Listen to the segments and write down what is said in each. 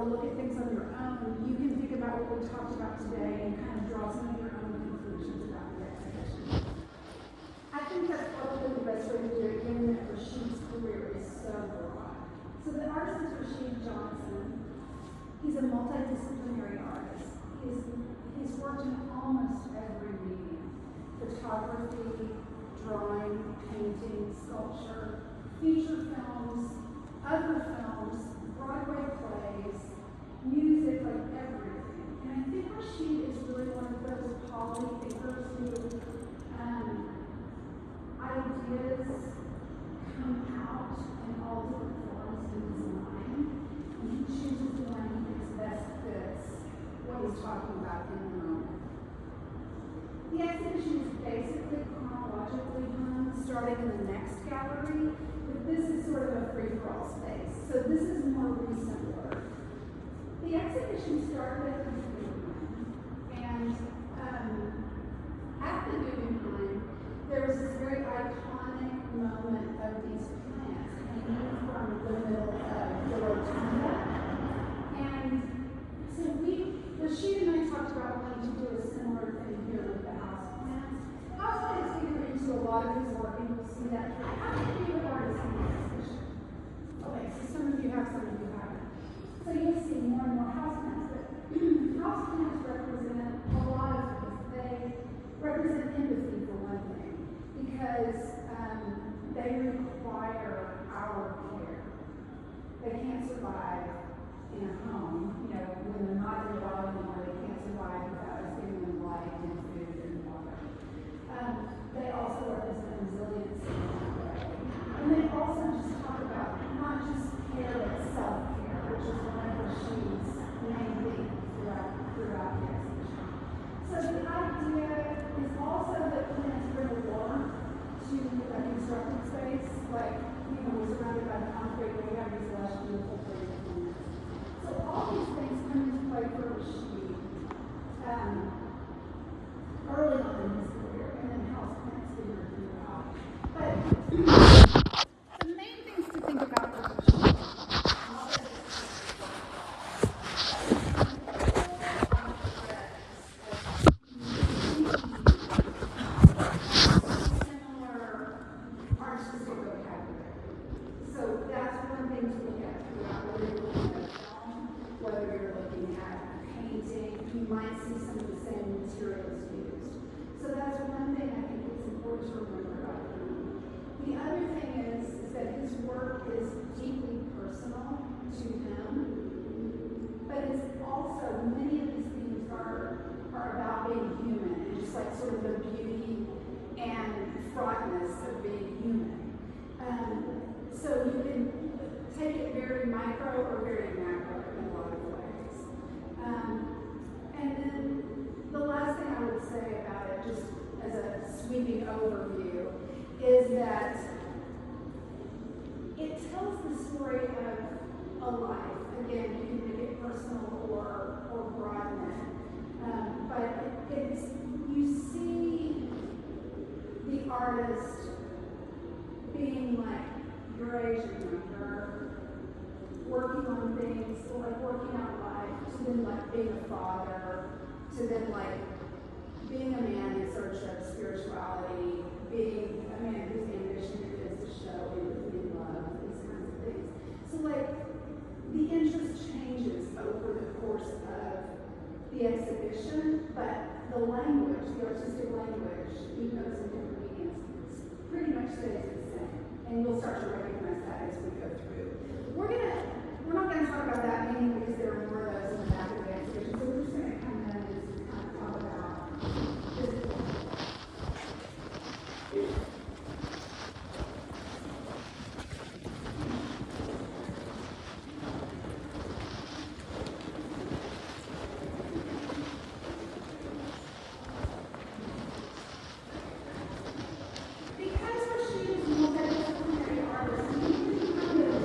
look at things on your own, you can think about what we talked about today and kind of draw some of your own conclusions about the exhibition. I think that's probably the best way to do it, given that Rashid's career is so broad. So the artist is Rashid Johnson. He's a multidisciplinary artist. He's worked in almost every medium: photography, drawing, painting, sculpture, feature films, other films, Broadway plays, music, like everything. And I think Rashid is really one of those polythinkers who ideas come out in all different forms in his mind, and he chooses the one he thinks best fits what he's talking about in the moment. The exhibition is basically chronologically hung, starting in the next gallery, but this is sort of a free-for-all space. So this is more recent work. The exhibition started at the Guggenheim, and at the Guggenheim, there was this very iconic moment of these plants hanging from the middle of the rotunda. And so Rashid and I talked about wanting to do a similar thing here with the houseplants. Houseplants figure into a lot of his work, and we'll see that. How many of you have already seen the exhibition? Okay, so some of you have, some of you haven't. So you'll see more and more houseplants, but houseplants represent a lot of things. They represent empathy, for one thing, because they require our care. They can't survive in a home, when they're not in a dog anymore, they can't survive without us giving them light and food and water. They also represent resilience in that way. And they also just talk about not just care, but self-care, which is one of Rashid's main themes throughout the exhibition. So the idea is also that plants bring warmth to a constructed space, like, we're surrounded by concrete, we have these lush, beautiful plants. So all these things come into play for Rashid early on in his career, and then houseplants figure throughout. But the main things to think about for Rashid is deeply personal to him, but it's also, many of these themes are about being human, and just like sort of the beauty and fraughtness of being human. So you can take it very micro or very macro in a lot of ways. And then the last thing I would say about it, just as a sweeping overview, is that it tells the story of a life. Again, you can make it personal or broaden it. But it's, you see the artist being like your age and younger, working on things, or like working out life, to then like being a father, to then like being a man in search of spirituality, being a man whose ambition is to show empathy and love, these kinds of things. So like the interest changes over the course of the exhibition, but the language, the artistic language, even though it's in different mediums, pretty much stays the same. And you'll start to recognize that as we go through. We're not gonna talk about that meaning because there are more of those in the back of the exhibition, so we're just gonna come in and just kind of talk about physical. Because Rashid is a multidisciplinary artist, he can kind of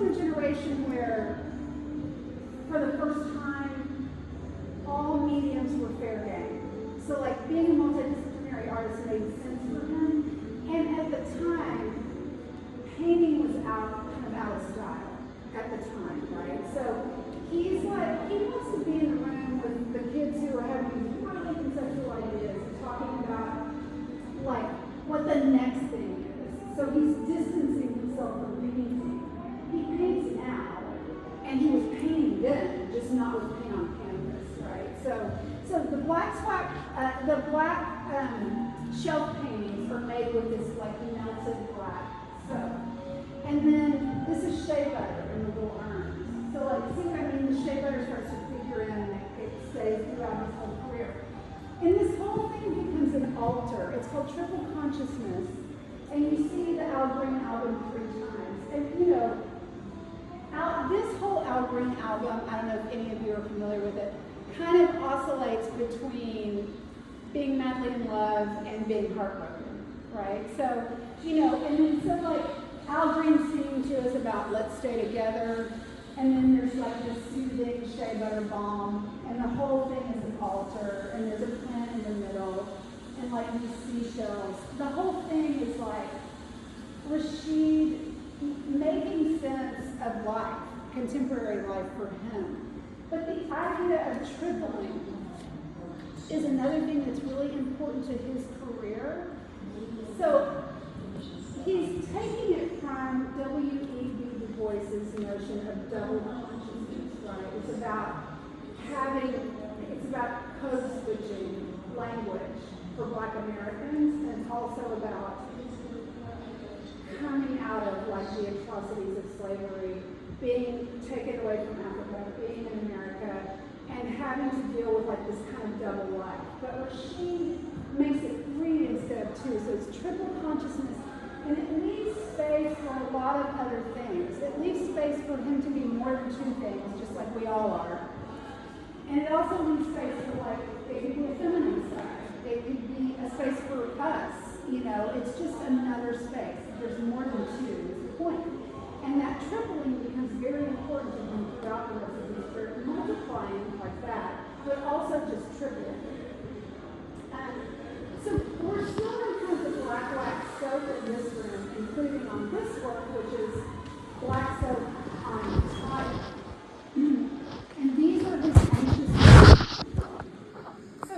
a generation where, for the first time, all mediums were fair game. So like being a multidisciplinary artist made sense for him. And at the time, painting was out of style at the time, right? So he's like, he wants to be in the room with the kids who are having these really conceptual ideas and talking about like what the next thing is. So he's distancing himself from painting. He paints now, and he was painting then, just not with paint on canvas, right? So the black shelf paintings are made with this like melted black soap. And then this is shea butter in the little urns. So like, see what I mean? The shea butter starts to figure in and it stays throughout his whole career. And this whole thing becomes an altar. It's called Triple Consciousness. And you see the Al Green album 3 times. And you know, this whole Al Green album, I don't know if any of you are familiar with it, kind of oscillates between being madly in love and being heartbroken, right? So, you know, and then so like Al Green singing to us about let's stay together, and then there's like this soothing shea butter balm, and the whole thing is an altar, and there's a plant in the middle, and like these seashells. The whole thing is like Rashid making sense of life, contemporary life for him. But the idea of tripling is another thing that's really important to his career. So he's taking it from W.E.B. Du Bois's notion of double consciousness, right? It's about code switching language for Black Americans, and it's also about coming out of like the atrocities of slavery, being taken away from Africa, being in America, and having to deal with like this kind of double life. But Rashid makes it 3 instead of 2, so it's triple consciousness, and it leaves space for a lot of other things. It leaves space for him to be more than 2 things, just like we all are. And it also leaves space for like, it could be a feminine side. It could be a space for us, you know, it's just another space.